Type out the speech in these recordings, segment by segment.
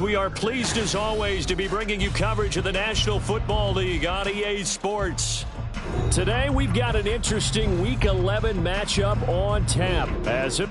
We are pleased as always to be bringing you coverage of the National Football League on EA Sports. Today we've got an interesting Week 11 matchup on tap as it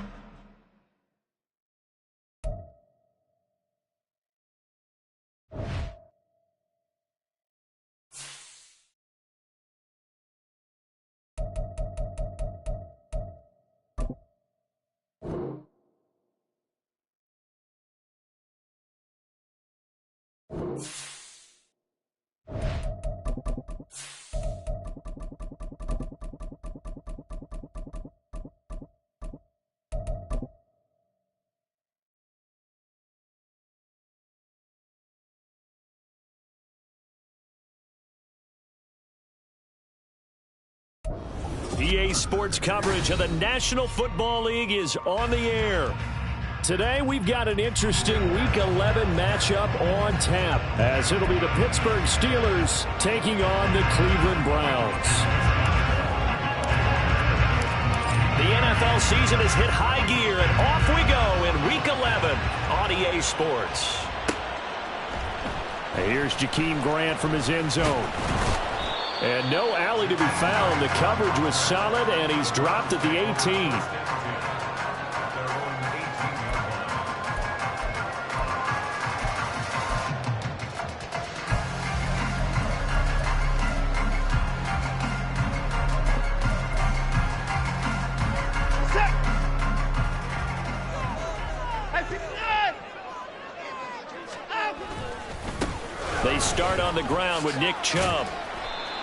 EA Sports coverage of the National Football League is on the air. Today we've got an interesting Week 11 matchup on tap as it'll be the Pittsburgh Steelers taking on the Cleveland Browns. The NFL season has hit high gear and off we go in Week 11 on EA Sports. Here's Jakeem Grant from his end zone. And no alley to be found. The coverage was solid, and he's dropped at the 18. They start on the ground with Nick Chubb.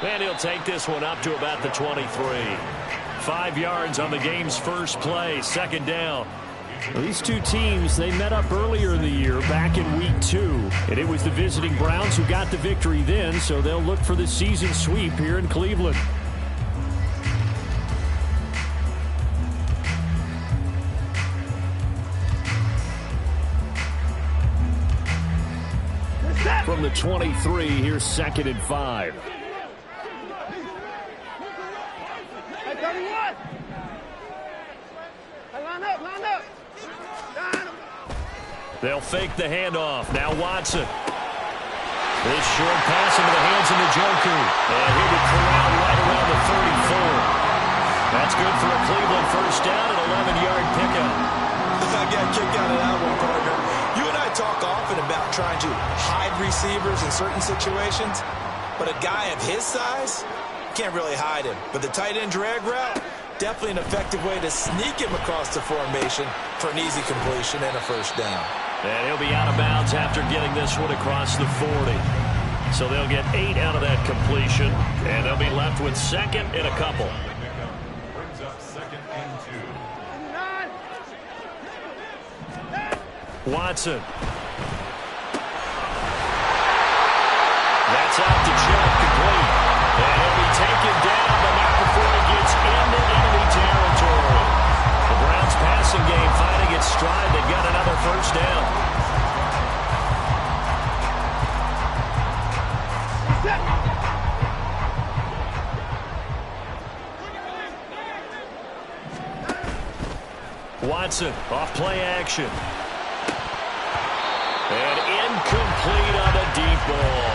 And he'll take this one up to about the 23. 5 yards on the game's first play, second down. These two teams, they met up earlier in the year, back in Week 2. And it was the visiting Browns who got the victory then, so they'll look for the season sweep here in Cleveland. From the 23, here's 2nd and 5. They'll fake the handoff. Now Watson. This short pass into the hands of Njoku. And he would corral right around the 34. That's good for a Cleveland first down and 11-yard pickup. I got kicked out of that one, partner. You and I talk often about trying to hide receivers in certain situations, but a guy of his size can't really hide him. But the tight end drag route, definitely an effective way to sneak him across the formation for an easy completion and a first down. And he'll be out of bounds after getting this one across the 40. So they'll get 8 out of that completion, and they'll be left with 2nd and a couple. Brings up 2nd and 2. Watson. That's out to Chubb, complete. And he'll be taken down, but not before he gets into enemy territory. The Browns passing game finding its stride. They've got another first down. Watson off play action. And incomplete on the deep ball.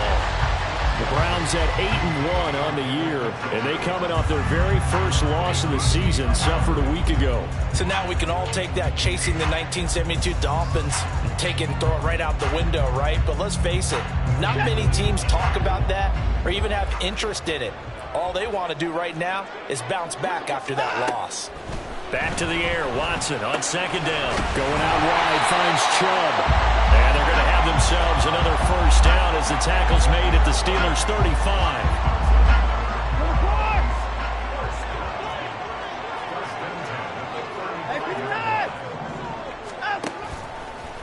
The Browns at 8-1 on the year, and they coming off their very first loss of the season, suffered a week ago. So now we can all take that chasing the 1972 Dolphins and take it and throw it right out the window, right? But let's face it, not many teams talk about that or even have interest in it. All they want to do right now is bounce back after that loss. Back to the air, Watson on 2nd down. Going out wide, finds Chubb. And they're going to have themselves another first down as the tackle's made at the Steelers' 35.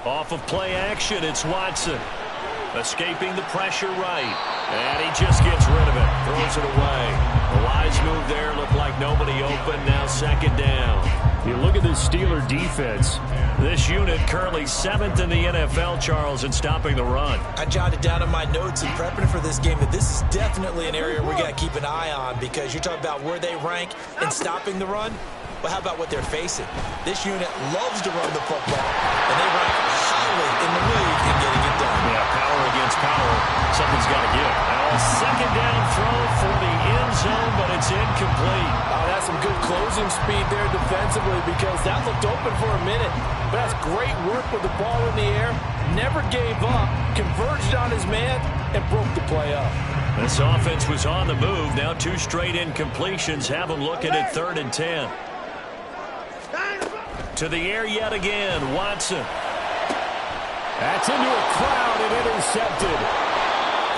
Off of play action, it's Watson. Escaping the pressure right. And he just gets rid of it. Throws it away. The wise move there. Looked like nobody open. Now 2nd down. You look at this Steeler defense. This unit currently 7th in the NFL, Charles, in stopping the run. I jotted down in my notes in prepping for this game that this is definitely an area we got to keep an eye on, because you're talking about where they rank in stopping the run. But how about what they're facing? This unit loves to run the football, and they rank highly early in the league and getting it done. Yeah, power against power. Something's got to give. Now a second down throw for the end zone, but it's incomplete. Oh, that's some good closing speed there defensively because that looked open for a minute. But that's great work with the ball in the air. Never gave up, converged on his man, and broke the play up. This offense was on the move. Now 2 straight incompletions have them looking at 3rd and 10. To the air yet again, Watson. That's into a crowd and intercepted.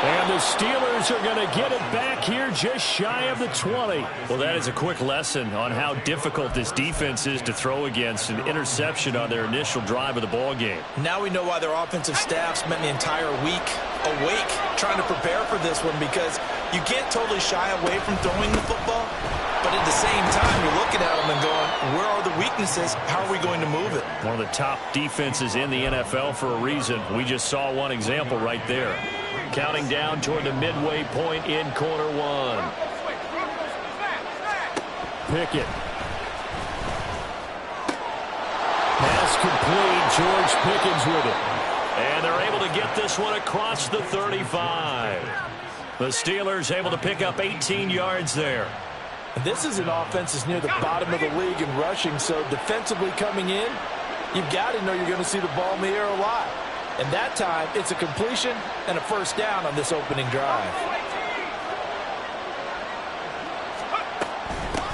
And the Steelers are going to get it back here just shy of the 20. Well, that is a quick lesson on how difficult this defense is to throw against. An interception on their initial drive of the ball game. Now we know why their offensive staff spent the entire week awake trying to prepare for this one, because you can't totally shy away from throwing the football, but at the same time you're looking at them and going, where are the weaknesses? How are we going to move it? One of the top defenses in the NFL for a reason. We just saw one example right there. Counting down toward the midway point in quarter 1. Pickett. Pass complete. George Pickens with it. And they're able to get this one across the 35. The Steelers able to pick up 18 yards there. This is an offense that's near the bottom of the league in rushing, so defensively coming in, you've got to know you're going to see the ball in the air a lot. And that time, it's a completion and a first down on this opening drive.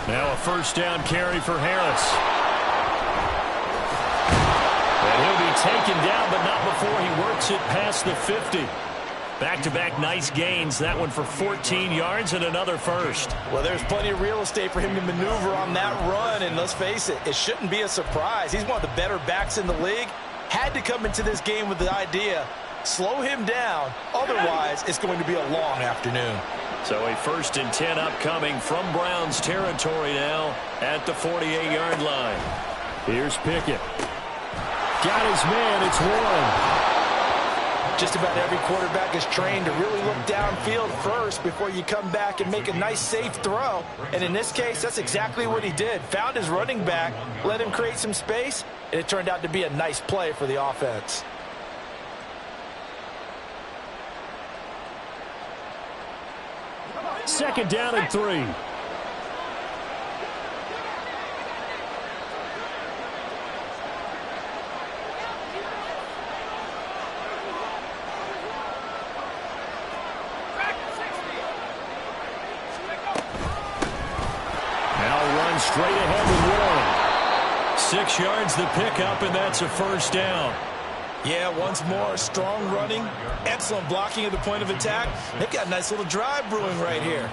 Now a first down carry for Harris. And he'll be taken down, but not before he works it past the 50. Back-to-back nice gains. That one for 14 yards and another first. Well, there's plenty of real estate for him to maneuver on that run, and let's face it, it shouldn't be a surprise. He's one of the better backs in the league. Had to come into this game with the idea, slow him down, otherwise it's going to be a long afternoon. So a 1st and 10 upcoming from Browns territory now at the 48-yard line. Here's Pickett. Got his man, it's Warren. Just about every quarterback is trained to really look downfield first before you come back and make a nice, safe throw. And in this case, that's exactly what he did. Found his running back, let him create some space, and it turned out to be a nice play for the offense. Second down and 3. Straight ahead with Warren. 6 yards the pickup, and that's a first down. Yeah, once more, strong running, excellent blocking at the point of attack. They've got a nice little drive brewing right here.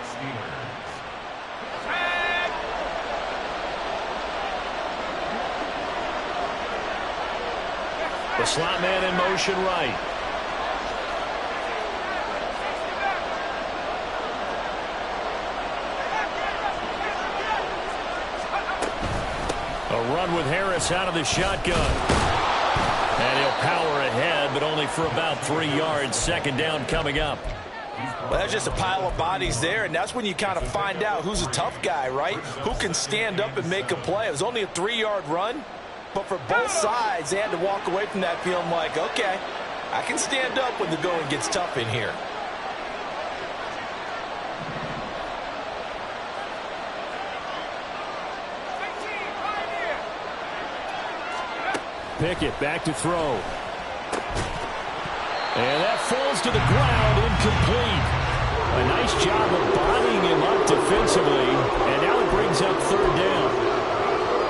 The slot man in motion right. A run with Harris out of the shotgun. And he'll power ahead, but only for about 3 yards. Second down coming up. Well, that's just a pile of bodies there, and that's when you kind of find out who's a tough guy, right? Who can stand up and make a play. It was only a 3-yard run, but for both sides, they had to walk away from that feeling like, okay, I can stand up when the going gets tough in here. Pickett back to throw. And that falls to the ground, incomplete. A nice job of bodying him up defensively, and now it brings up 3rd down.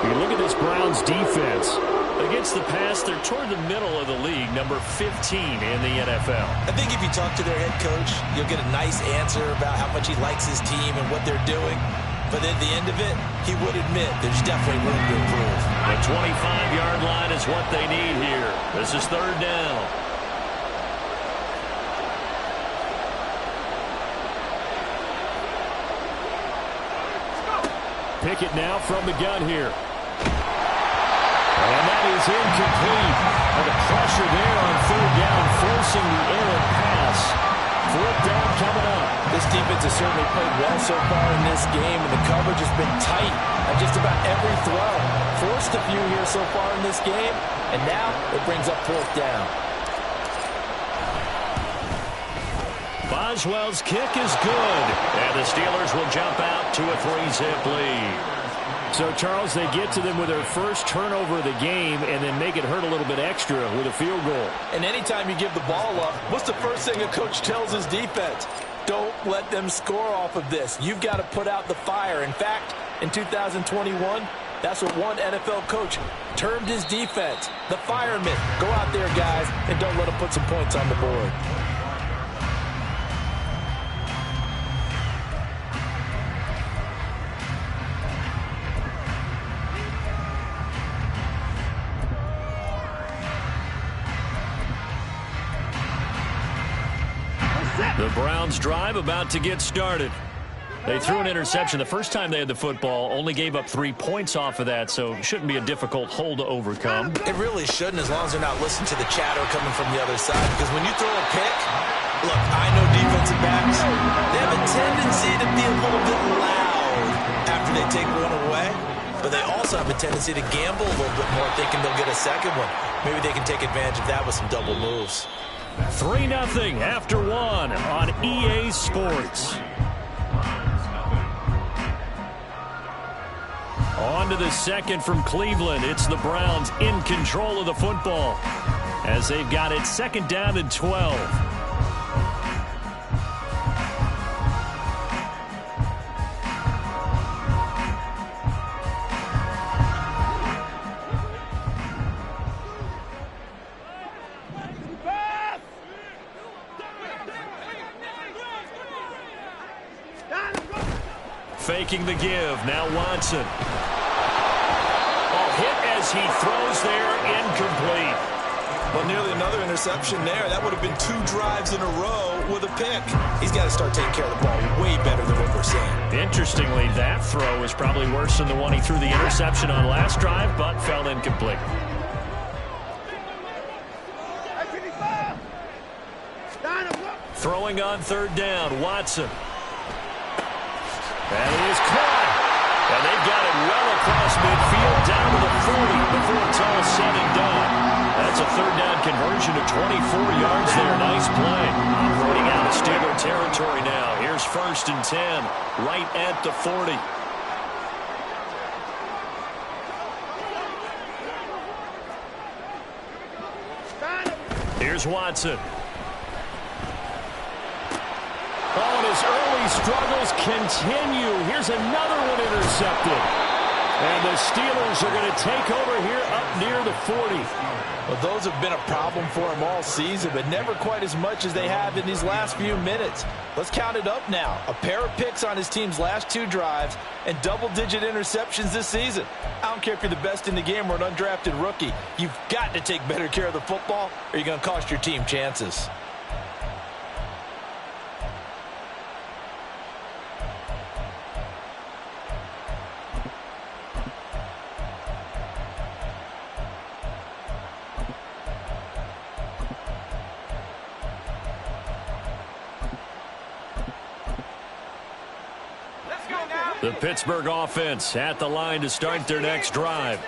You look at this Browns defense. Against the pass, they're toward the middle of the league, number 15 in the NFL. I think if you talk to their head coach, you'll get a nice answer about how much he likes his team and what they're doing. But at the end of it, he would admit there's definitely room to improve. The 25-yard line is what they need here. This is 3rd down. Pickett now from the gun here. And that is incomplete. And the pressure there on 3rd down, forcing the errant pass. 4th down coming up. This defense has certainly played well so far in this game, and the coverage has been tight on just about every throw. Forced a few here so far in this game, and now it brings up 4th down. Boswell's kick is good, and the Steelers will jump out to a 3-zip lead. So, Charles, they get to them with their first turnover of the game and then make it hurt a little bit extra with a field goal. And anytime you give the ball up, what's the first thing a coach tells his defense? Don't let them score off of this. You've got to put out the fire. In fact, in 2021, that's what one NFL coach termed his defense, the firemen. Go out there, guys, and don't let them put some points on the board. The Browns drive about to get started. They threw an interception the first time they had the football, only gave up 3 points off of that, so it shouldn't be a difficult hole to overcome. It really shouldn't, as long as they're not listening to the chatter coming from the other side, because when you throw a pick, look, I know defensive backs, they have a tendency to be a little bit loud after they take one away, but they also have a tendency to gamble a little bit more, thinking they'll get a second one. Maybe they can take advantage of that with some double moves. 3-0 after 1 on EA Sports. On to the second from Cleveland. It's the Browns in control of the football as they've got it 2nd down and 12. Faking the give. Now Watson. Hit as he throws there, incomplete. Well, nearly another interception there. That would have been 2 drives in a row with a pick. He's got to start taking care of the ball way better than what we're seeing. Interestingly, that throw is probably worse than the one he threw the interception on last drive, but fell incomplete. Throwing on 3rd down, Watson. That is caught. And they've got it well across midfield down to the 40 before it's all said and done. That's a 3rd down conversion to 24 yards there. Nice play. Operating out of Steeler territory now. Here's 1st and 10 right at the 40. Here's Watson. Oh, and his early struggles continue. Here's another one intercepted. And the Steelers are going to take over here up near the 40. Well, those have been a problem for him all season, but never quite as much as they have in these last few minutes. Let's count it up now. A pair of picks on his team's last 2 drives and double-digit interceptions this season. I don't care if you're the best in the game or an undrafted rookie. You've got to take better care of the football or you're going to cost your team chances. The Pittsburgh offense at the line to start their next drive.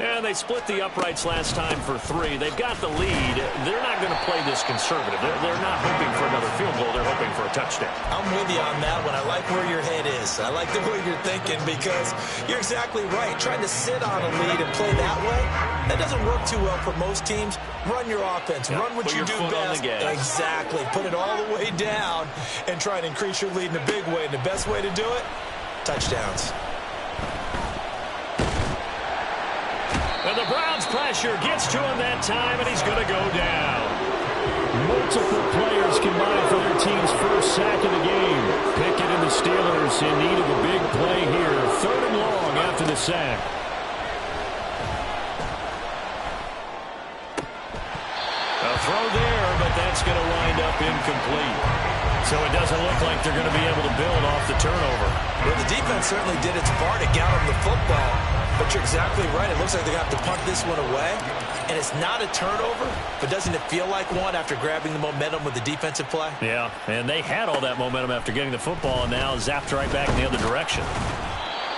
And they split the uprights last time for 3. They've got the lead. They're not going to play this conservative. They're not hoping for another field goal. They're hoping for a touchdown. I'm with you on that one. I like where your head is. I like the way you're thinking because you're exactly right. Trying to sit on a lead and play that way, that doesn't work too well for most teams. Run your offense. Run what you do best. Exactly. Put it all the way down and try and increase your lead in a big way. And the best way to do it, touchdowns. And the Browns pressure gets to him that time, and he's going to go down. Multiple players combined for their team's first sack of the game. Pickett and the Steelers in need of a big play here. 3rd and long after the sack. A throw there, but that's going to wind up incomplete. So it doesn't look like they're going to be able to build off the turnover. Well, the defense certainly did its part to get them the football. But you're exactly right. It looks like they're going to have to punt this one away. And it's not a turnover, but doesn't it feel like one after grabbing the momentum with the defensive play? Yeah, and they had all that momentum after getting the football, and now zapped right back in the other direction.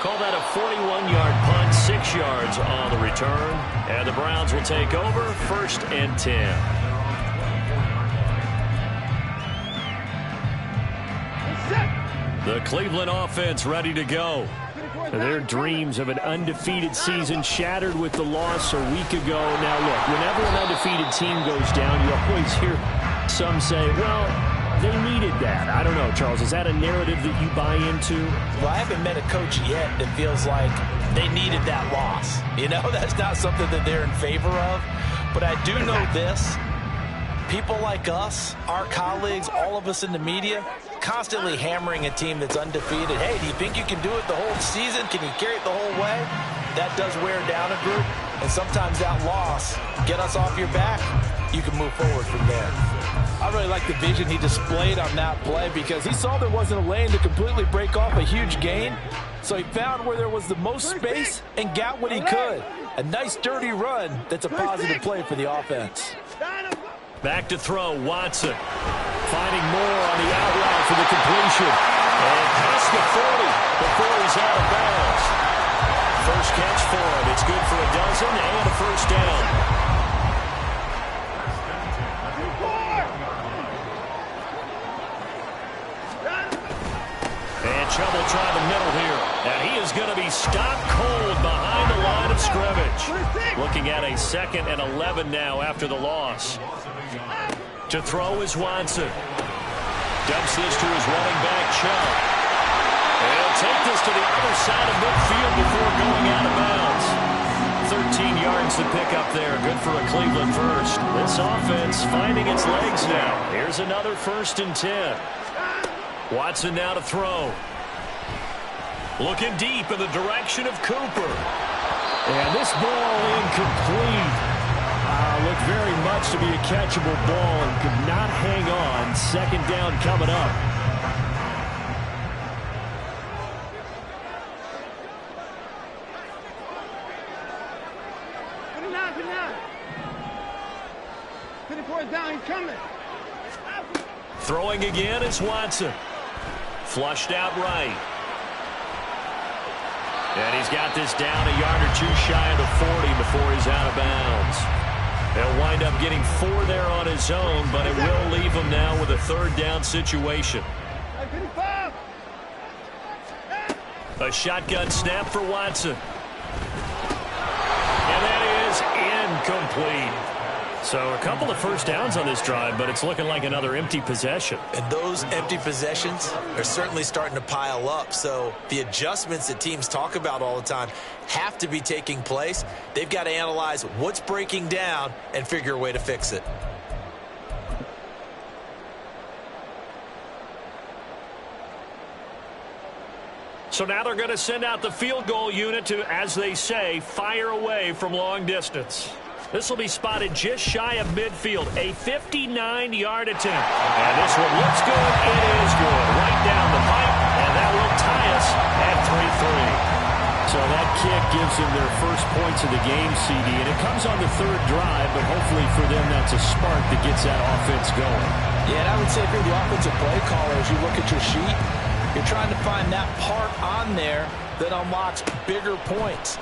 Call that a 41-yard punt, 6 yards on the return. And the Browns will take over, 1st and 10. The Cleveland offense ready to go. Their dreams of an undefeated season shattered with the loss a week ago. Now, look, whenever an undefeated team goes down, you always hear some say, well, they needed that. I don't know, Charles. Is that a narrative that you buy into? Well, I haven't met a coach yet that feels like they needed that loss. You know, that's not something that they're in favor of. But I do know this. People like us, our colleagues, all of us in the media, constantly hammering a team that's undefeated. Hey, do you think you can do it the whole season? Can you carry it the whole way? That does wear down a group. And sometimes that loss, get us off your back, you can move forward from there. I really like the vision he displayed on that play because he saw there wasn't a lane to completely break off a huge gain. So he found where there was the most space and got what he could. A nice, dirty run that's a positive play for the offense. Back to throw, Watson. Finding more on the out route for the completion. And past the 40 before he's out of bounds. First catch for him. It's good for a dozen and a first down. And Chubb will try the middle here. And he is going to be stopped cold behind the line of scrimmage. Looking at a 2nd and 11 now after the loss. To throw is Watson. Dumps this to his running back, Chubb. And he'll take this to the other side of midfield before going out of bounds. 13 yards to pick up there. Good for a Cleveland first. This offense finding its legs now. Here's another 1st and 10. Watson now to throw. Looking deep in the direction of Cooper. And this ball incomplete. Looked very much to be a catchable ball and could not hang on. 2nd down coming up. Throwing again is Watson. Flushed out right. And he's got this down a yard or two shy of the 40 before he's out of bounds. They'll wind up getting 4 there on his own, but it will leave him now with a 3rd down situation. A shotgun snap for Watson. And that is incomplete. So a couple of first downs on this drive, but it's looking like another empty possession. And those empty possessions are certainly starting to pile up. So the adjustments that teams talk about all the time have to be taking place. They've got to analyze what's breaking down and figure a way to fix it. So now they're going to send out the field goal unit to, as they say, fire away from long distance. This will be spotted just shy of midfield. A 59-yard attempt. And this one looks good. It is good. Right down the pipe. And that will tie us at 3-3. So that kick gives them their first points of the game, CD. And it comes on the 3rd drive, but hopefully for them that's a spark that gets that offense going. Yeah, and I would say if you're the offensive play caller, as you look at your sheet, you're trying to find that part on there that unlocks bigger points.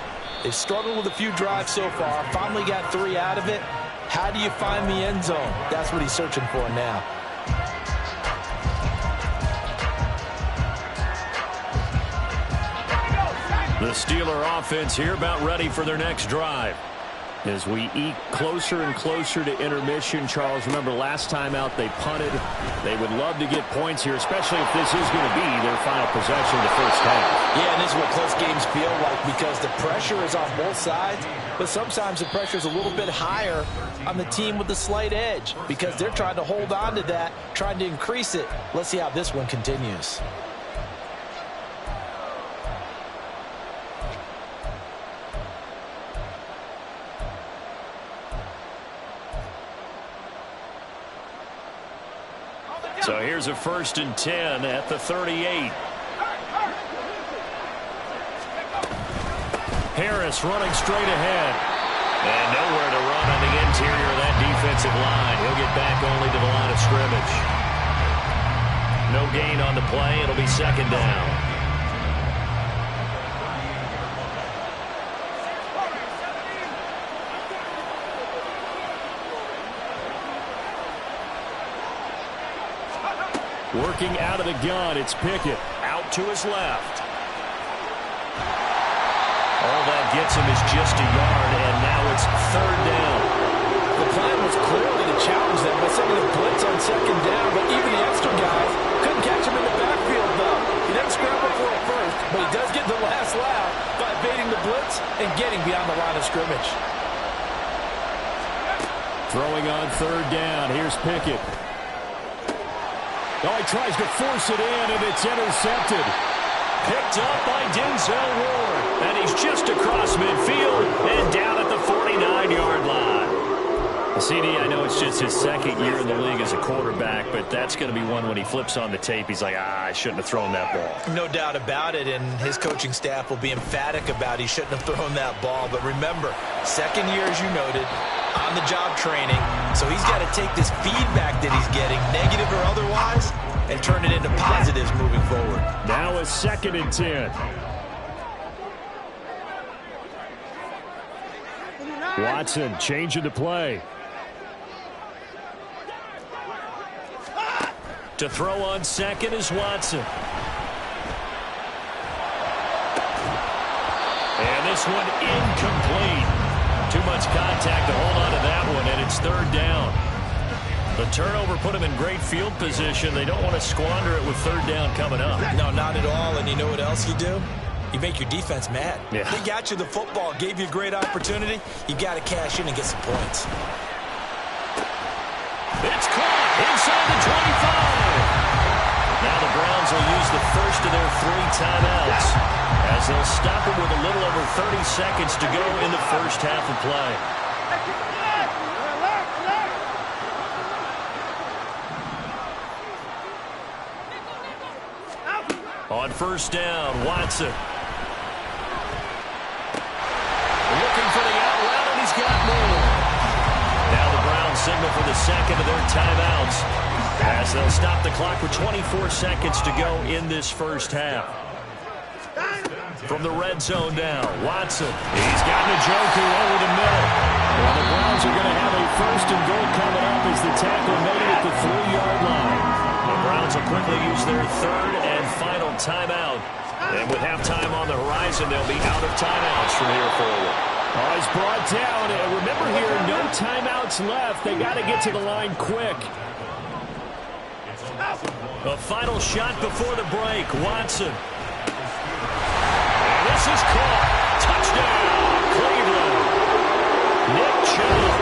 They've struggled with a few drives so far. Finally got 3 out of it. How do you find the end zone? That's what he's searching for now. The Steeler offense here about ready for their next drive. As we eke closer and closer to intermission, Charles, remember last time out they punted. They would love to get points here, especially if this is going to be their final possession of the first half. Yeah, and this is what close games feel like because the pressure is on both sides, but sometimes the pressure is a little bit higher on the team with the slight edge because they're trying to hold on to that, trying to increase it. Let's see how this one continues. So here's a 1st and 10 at the 38. Harris running straight ahead. And nowhere to run on the interior of that defensive line. He'll get back only to the line of scrimmage. No gain on the play. It'll be second down. Working out of the gun, it's Pickett. Out to his left. All that gets him is just a yard, and now it's third down. The plan was clearly to challenge them by sending a blitz on second down, but even the extra guys couldn't catch him in the backfield, though. He didn't scramble for it first, but he does get the last laugh by evading the blitz and getting beyond the line of scrimmage. Throwing on third down. Here's Pickett. Oh, he tries to force it in, and it's intercepted. Picked up by Denzel Ward. And he's just across midfield and down at the 49-yard line. CD, I know it's just his second year in the league as a quarterback, but that's going to be one when he flips on the tape. He's like, I shouldn't have thrown that ball. No doubt about it, and his coaching staff will be emphatic about he shouldn't have thrown that ball. But remember, second year, as you noted, on-the-job training. So he's got to take this feedback that he's getting, negative or otherwise, and turn it into positives moving forward. Now a 2nd and 10. Watson changing the play. To throw on second is Watson. And this one incomplete. Too much contact to hold on to that one, and it's third down. The turnover put him in great field position. They don't want to squander it with third down coming up. No, not at all. And you know what else you do? You make your defense mad. Yeah. They got you the football, gave you a great opportunity. You got to cash in and get some points. It's caught inside the 25. Now the Browns will use the first of their 3 timeouts as they'll stop it with a little over 30 seconds to go in the first half of play. On first down, Watson. Looking for the out route, and he's got more. Now the Browns signal for the second of their timeouts as they'll stop the clock with 24 seconds to go in this first half. From the red zone now, Watson. He's got Njoku over the middle. Well, the Browns are going to have a first and goal coming up as the tackle made it at the 3-yard line. The Browns will quickly use their third and final timeout. And with halftime on the horizon, they'll be out of timeouts from here forward. Oh, he's brought down. And remember here, no timeouts left. They got to get to the line quick. A final shot before the break. Watson. And this is caught. Touchdown, Cleveland. Nick Chubb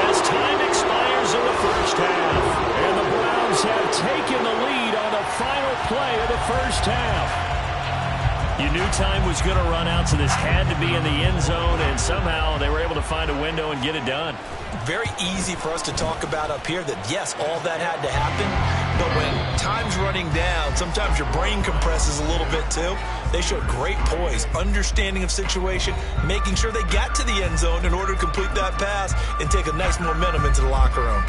as time expires in the first half. And the Browns have taken the lead on the final play of the first half. You knew time was going to run out, so this had to be in the end zone, and somehow they were able to find a window and get it done. Very easy for us to talk about up here that, yes, all that had to happen, but when time's running down, sometimes your brain compresses a little bit too. They showed great poise, understanding of situation, making sure they got to the end zone in order to complete that pass and take a nice momentum into the locker room.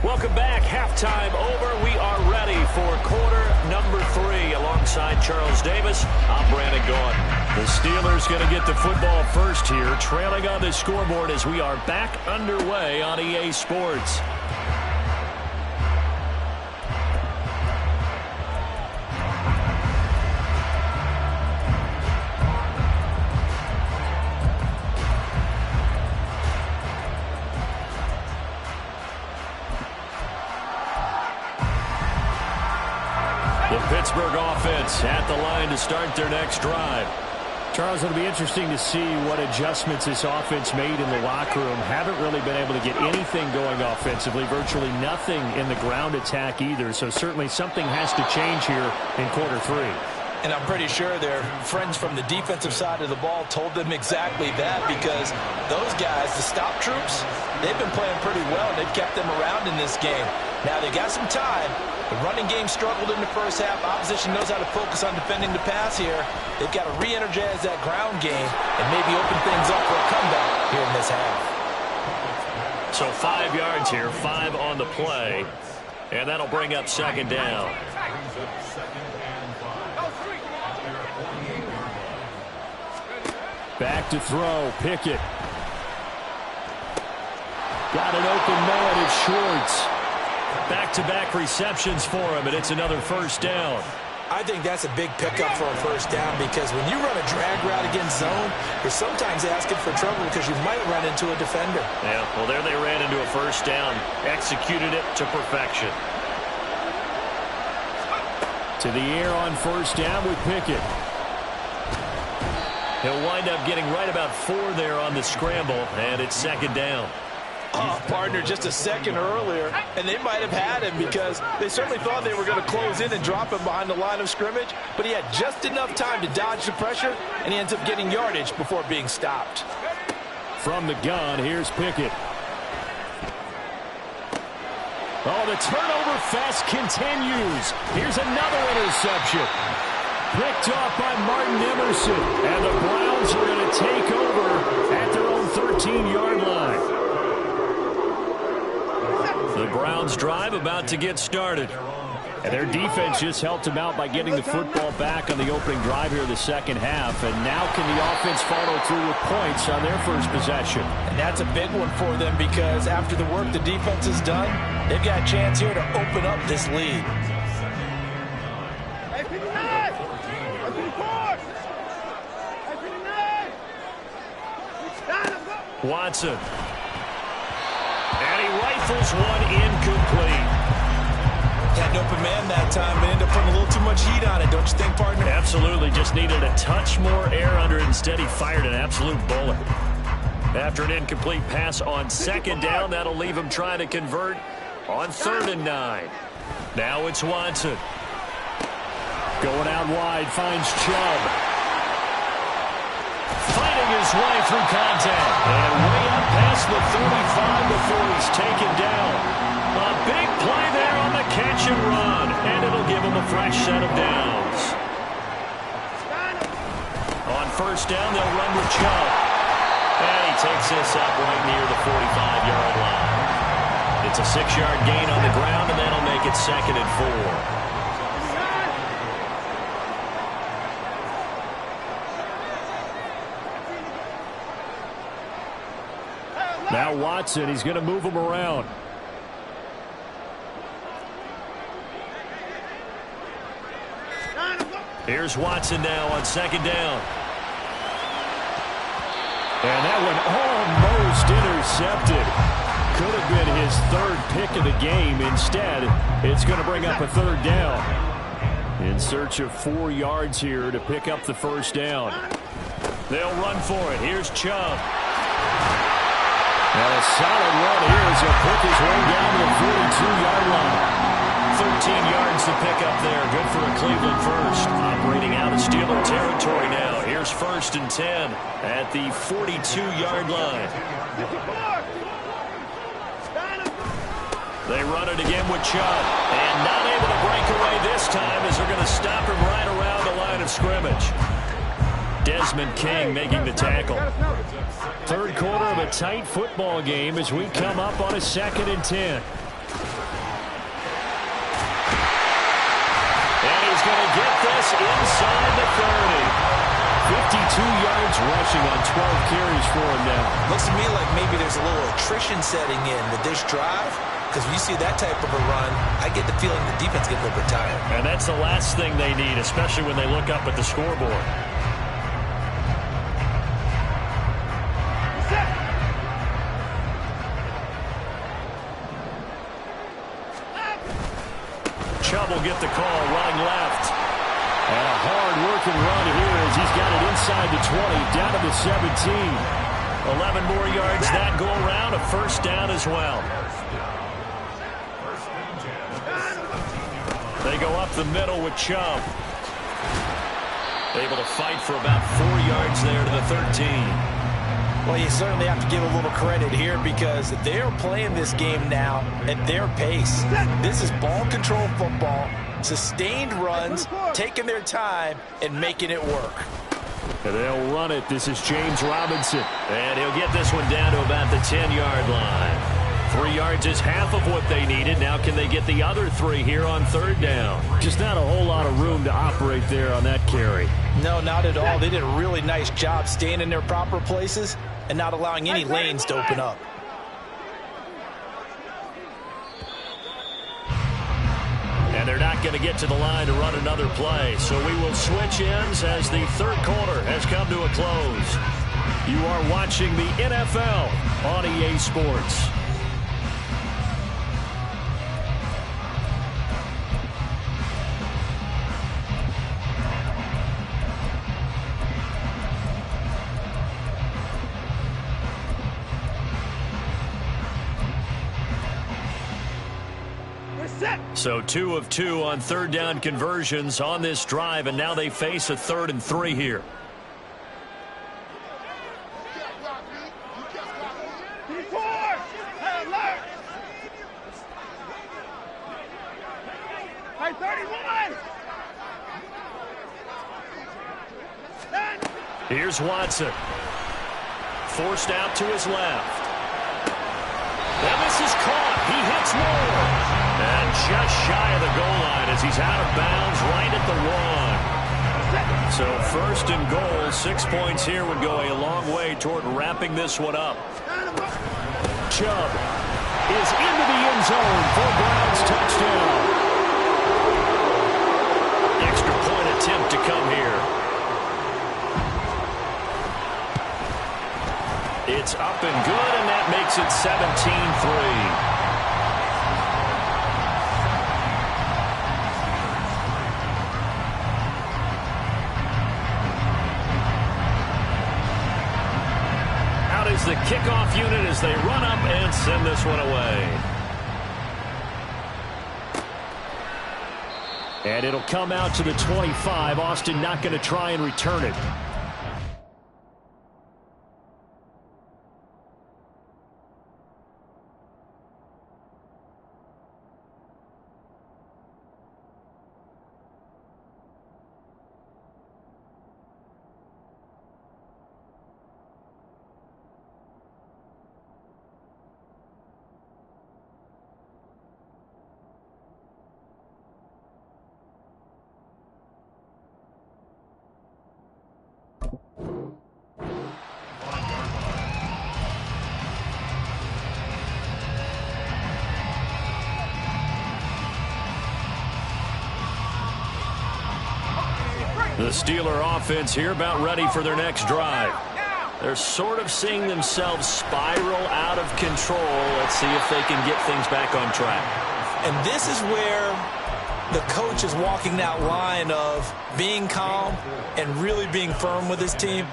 Welcome back. Halftime over. We are ready for quarter number 3. Alongside Charles Davis, I'm Brandon Gaudin. The Steelers going to get the football first here, trailing on the scoreboard as we are back underway on EA Sports. The Pittsburgh offense at the line to start their next drive. Charles, it'll be interesting to see what adjustments this offense made in the locker room. Haven't really been able to get anything going offensively, virtually nothing in the ground attack either. So certainly something has to change here in quarter 3. And I'm pretty sure their friends from the defensive side of the ball told them exactly that, because those guys, the stop troops, they've been playing pretty well. They've kept them around in this game. Now they got some time, The running game struggled in the first half. Opposition knows how to focus on defending the pass here. They've got to re-energize that ground game and maybe open things up for a comeback here in this half. So 5 yards here, 5 on the play. And that'll bring up second down. Back to throw, Pickett. Got an open man, it's Schwartz. Back-to-back receptions for him, and it's another first down. I think that's a big pickup for a first down because when you run a drag route against zone, you're sometimes asking for trouble because you might run into a defender. Yeah, well, there they ran into a first down. Executed it to perfection. To the air on first down with Pickett. He'll wind up getting right about 4 there on the scramble, and it's second down. Partner, just a second earlier, and they might have had him because they certainly thought they were going to close in and drop him behind the line of scrimmage, but he had just enough time to dodge the pressure, and he ends up getting yardage before being stopped. From the gun, here's Pickett. Oh, the turnover fest continues. Here's another interception. Picked off by Martin Emerson, and the Browns are going to take over at their own 13-yard line. The Browns drive about to get started. And their defense just helped them out by getting the football back on the opening drive here in the second half. And now can the offense follow through with points on their first possession? And that's a big one for them because after the work the defense has done, they've got a chance here to open up this lead. Watson. And he rifles one incomplete. Had an open man that time, but ended up putting a little too much heat on it, don't you think, partner? Absolutely. Just needed a touch more air under it. Instead, he fired an absolute bullet. After an incomplete pass on second down, that'll leave him trying to convert on 3rd and 9. Now it's Watson. Going out wide, finds Chubb. Fighting his way through contact. And way up past the 35 before he's taken down. A big play there on the catch and run. And it'll give him a fresh set of downs. On first down, they'll run with Chubb. And he takes this up right near the 45-yard line. It's a 6-yard gain on the ground, and that'll make it 2nd and 4. Now Watson, he's going to move him around. Here's Watson now on second down. And that one almost intercepted. Could have been his 3rd pick of the game. Instead, it's going to bring up a 3rd down. In search of 4 yards here to pick up the first down. They'll run for it. Here's Chubb. And a solid run here as he'll pick his way down to the 42-yard line. 13 yards to pick up there. Good for a Cleveland first. Operating out of Steeler territory now. Here's 1st and 10 at the 42-yard line. They run it again with Chubb. And not able to break away this time as they're going to stop him right around the line of scrimmage. Desmond King making the tackle. 3rd quarter of a tight football game as we come up on a 2nd and 10. And he's going to get this inside the 30. 52 yards rushing on 12 carries for him now. Looks to me like maybe there's a little attrition setting in with this drive. Because when you see that type of a run, I get the feeling the defense gets a little bit tired. And that's the last thing they need, especially when they look up at the scoreboard. Chubb will get the call, running left. And a hard-working run here as he's got it inside the 20, down to the 17. 11 more yards that go around, a first down as well. They go up the middle with Chubb. Able to fight for about 4 yards there to the 13. Well, you certainly have to give a little credit here because they're playing this game now at their pace. This is ball control football, sustained runs, taking their time, and making it work. And they'll run it. This is James Robinson. And he'll get this one down to about the 10-yard line. 3 yards is half of what they needed. Now can they get the other 3 here on third down? Just not a whole lot of room to operate there on that carry. No, not at all. They did a really nice job staying in their proper places and not allowing any lanes to open up. And they're not going to get to the line to run another play. So we will switch ends as the third quarter has come to a close. You are watching the NFL on EA Sports. So 2 of 2 on third down conversions on this drive, and now they face a 3rd and 3 here. Here's Watson. Forced out to his left. And this is caught. He hits Moore. And just shy of the goal line as he's out of bounds right at the 1. So 1st and goal, 6 points here would go a long way toward wrapping this one up. Chubb is into the end zone for Browns touchdown. Extra point attempt to come here. It's up and good, and that makes it 17-3. The kickoff unit as they run up and send this one away. And it'll come out to the 25. Austin not going to try and return it. The Steeler offense here about ready for their next drive. They're sort of seeing themselves spiral out of control. Let's see if they can get things back on track. And this is where the coach is walking that line of being calm and really being firm with his team.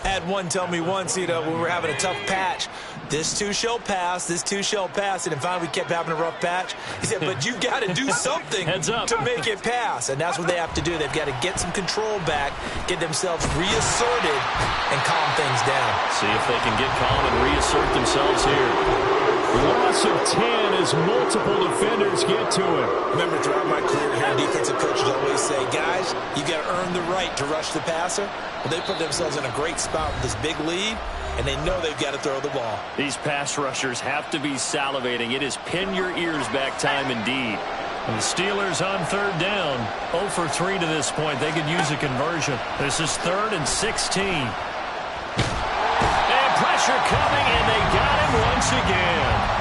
I had one tell me once, when we were having a tough patch, this too shall pass, this too shall pass, and finally we kept having a rough patch. He said, but you've got to do something to make it pass, and that's what they have to do. They've got to get some control back, get themselves reasserted, and calm things down. See if they can get calm and reassert themselves here. Loss of 10 as multiple defenders get to him. Remember, throughout my career here, defensive coaches always say, guys, you got to earn the right to rush the passer. Well, they put themselves in a great spot with this big lead, and they know they've got to throw the ball. These pass rushers have to be salivating. It is pin your ears back time indeed. And the Steelers on third down, 0 for 3 to this point. They could use a conversion. This is 3rd and 16. And pressure coming, and they got him once again.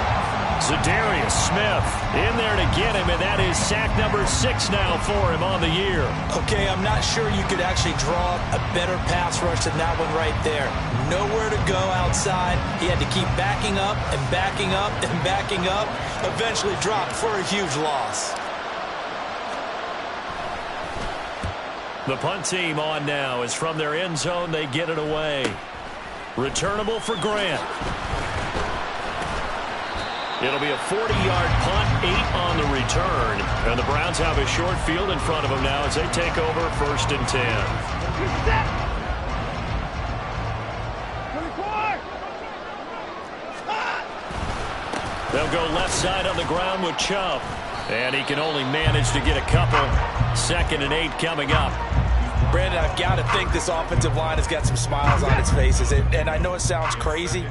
Za'Darius Smith in there to get him, and that is sack number 6 now for him on the year. Okay, I'm not sure you could actually draw a better pass rush than that one right there. Nowhere to go outside. He had to keep backing up and backing up and backing up. Eventually dropped for a huge loss. The punt team on now is from their end zone. They get it away. Returnable for Grant. It'll be a 40-yard punt, 8 on the return. And the Browns have a short field in front of them now as they take over 1st and 10. They'll go left side on the ground with Chubb. And he can only manage to get a couple. 2nd and 8 coming up. Brandon, I've got to think this offensive line has got some smiles on its faces. And I know it sounds crazy,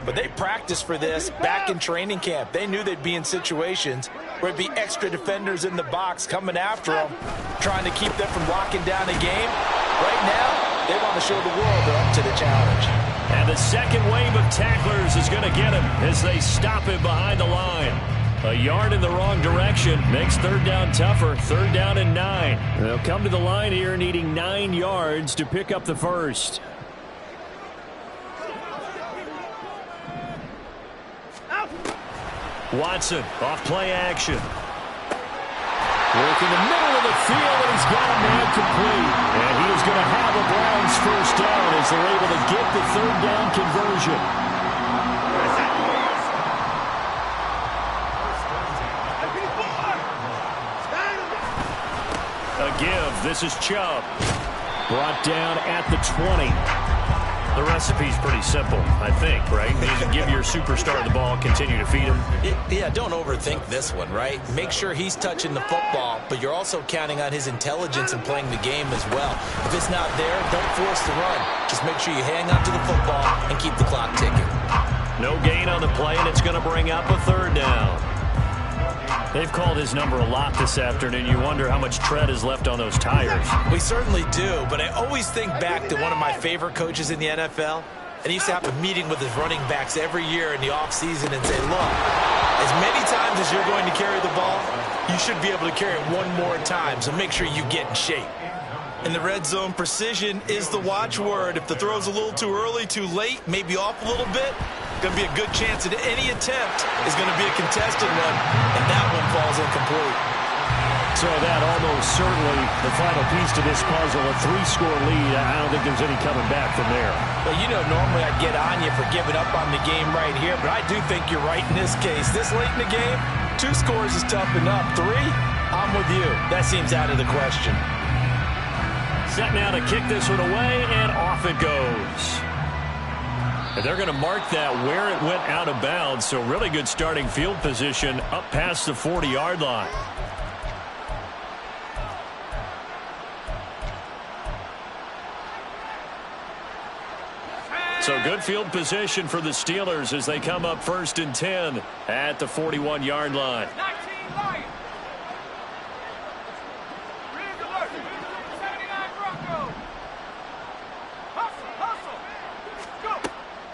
but they practiced for this back in training camp. They knew they'd be in situations where it'd be extra defenders in the box coming after them, trying to keep them from locking down a game. Right now, they want to show the world they're up to the challenge. And the second wave of tacklers is going to get him as they stop him behind the line. A yard in the wrong direction makes 3rd down tougher. 3rd down and 9. They'll come to the line here needing 9 yards to pick up the first. Watson off play action. Working the middle of the field, and he's got a man complete. And he is going to have a Browns first down as they're able to get the 3rd down conversion. A give. This is Chubb. Brought down at the 20. The recipe's pretty simple, I think, right? You give your superstar the ball, continue to feed him. Yeah, don't overthink this one, right? Make sure he's touching the football, but you're also counting on his intelligence in playing the game as well. If it's not there, don't force the run. Just make sure you hang on to the football and keep the clock ticking. No gain on the play, and it's going to bring up a 3rd down. They've called his number a lot this afternoon. You wonder how much tread is left on those tires. We certainly do, but I always think back to one of my favorite coaches in the NFL, and he used to have a meeting with his running backs every year in the offseason and say, look, as many times as you're going to carry the ball, you should be able to carry it one more time, so make sure you get in shape. In the red zone, precision is the watchword. If the throw's a little too early, too late, maybe off a little bit, going to be a good chance that any attempt is going to be a contested one, and that one falls incomplete. So that almost certainly the final piece to this puzzle, a 3-score lead. I don't think there's any coming back from there. Well, you know, normally I'd get on you for giving up on the game right here, but I do think you're right in this case. This late in the game, 2 scores is tough enough. 3, I'm with you. That seems out of the question. Set now to kick this one away, and off it goes. And they're going to mark that where it went out of bounds, so really good starting field position up past the 40-yard line. So good field position for the Steelers as they come up 1st and 10 at the 41-yard line.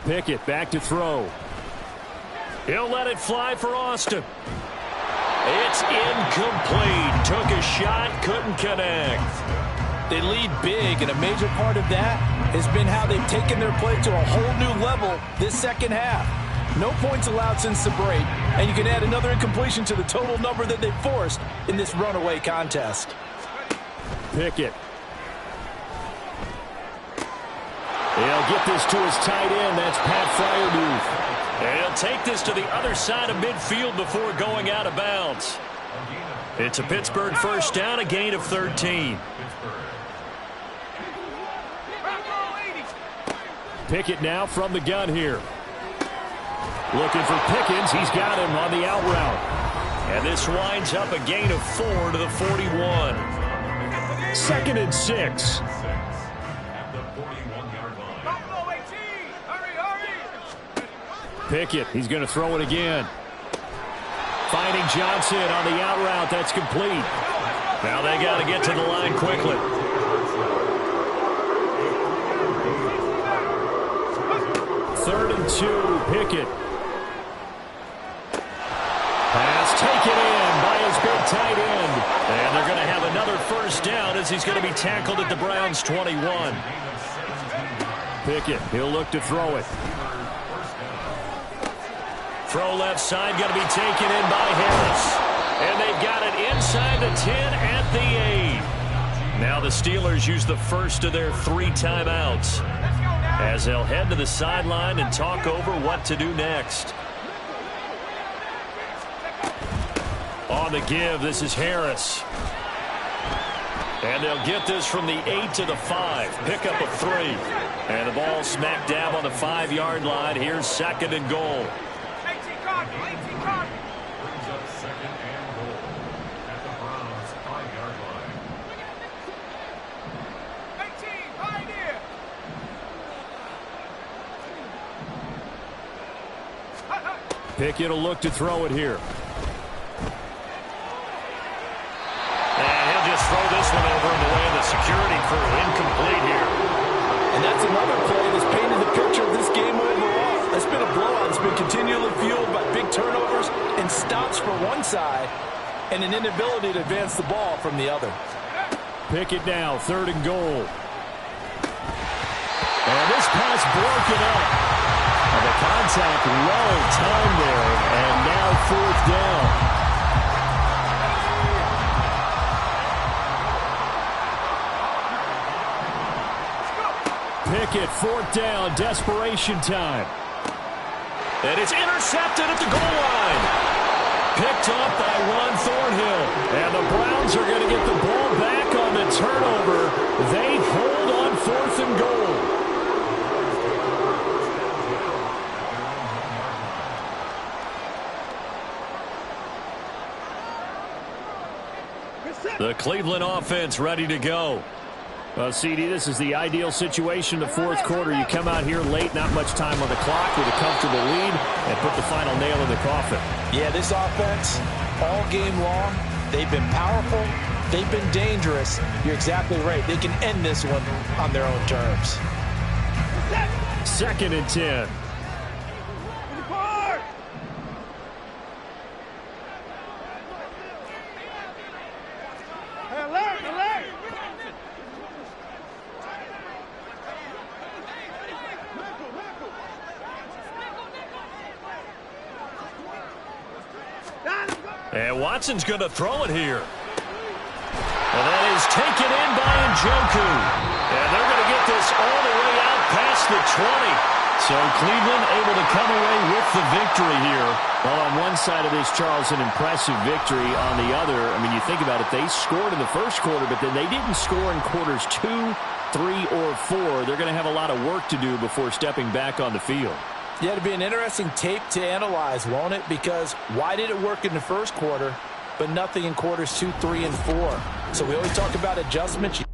Pickett back to throw. He'll let it fly for Austin. It's incomplete. Took a shot, couldn't connect. They lead big, and a major part of that has been how they've taken their play to a whole new level this second half. No points allowed since the break, and you can add another incompletion to the total number that they forced in this runaway contest. Pickett. He'll get this to his tight end. That's Pat Freiermuth. And he'll take this to the other side of midfield before going out of bounds. It's a Pittsburgh first down, a gain of 13. Pickett now from the gun here. Looking for Pickens. He's got him on the out route. And this winds up a gain of 4 to the 41. 2nd and 6. Pickett, he's going to throw it again. Finding Johnson on the out route. That's complete. Now they got to get to the line quickly. Third and 2, Pickett. Pass taken in by his big tight end. And they're going to have another first down as he's going to be tackled at the Browns' 21. Pickett, he'll look to throw it. Throw left side, going to be taken in by Harris. And they've got it inside the 10 at the 8. Now the Steelers use the first of their 3 timeouts as they'll head to the sideline and talk over what to do next. On the give, this is Harris. And they'll get this from the 8 to the 5. Pick up of 3. And the ball smack dab on the 5-yard line. Here's 2nd and goal. Pickett will look to throw it here. And he'll just throw this one over in the way of the security crew. Incomplete here. And that's another play that's painted the picture of this game overall. It's been a blowout. It's been continually fueled by big turnovers and stops for one side and an inability to advance the ball from the other. Pickett now, 3rd and goal. And this pass broken up. And the contact well timed there, and now 4th down. Pickett, 4th down, desperation time. And it's intercepted at the goal line. Picked up by Juan Thornhill. And the Browns are going to get the ball back on the turnover. They hold on 4th and goal. The Cleveland offense ready to go. Well, CD, this is the ideal situation in the 4th quarter. You come out here late, not much time on the clock with a comfortable lead, and put the final nail in the coffin. Yeah, this offense, all game long, they've been powerful, they've been dangerous. You're exactly right. They can end this one on their own terms. 2nd and 10. And Watson's going to throw it here. And that is taken in by Njoku. And they're going to get this all the way out past the 20. So Cleveland able to come away with the victory here. Well, on one side of this, Charles, an impressive victory. On the other, I mean, you think about it, they scored in the 1st quarter, but then they didn't score in quarters 2, 3, or 4. They're going to have a lot of work to do before stepping back on the field. Yeah, it'll be an interesting tape to analyze, won't it? Because why did it work in the 1st quarter, but nothing in quarters 2, 3, and 4? So we always talk about adjustments.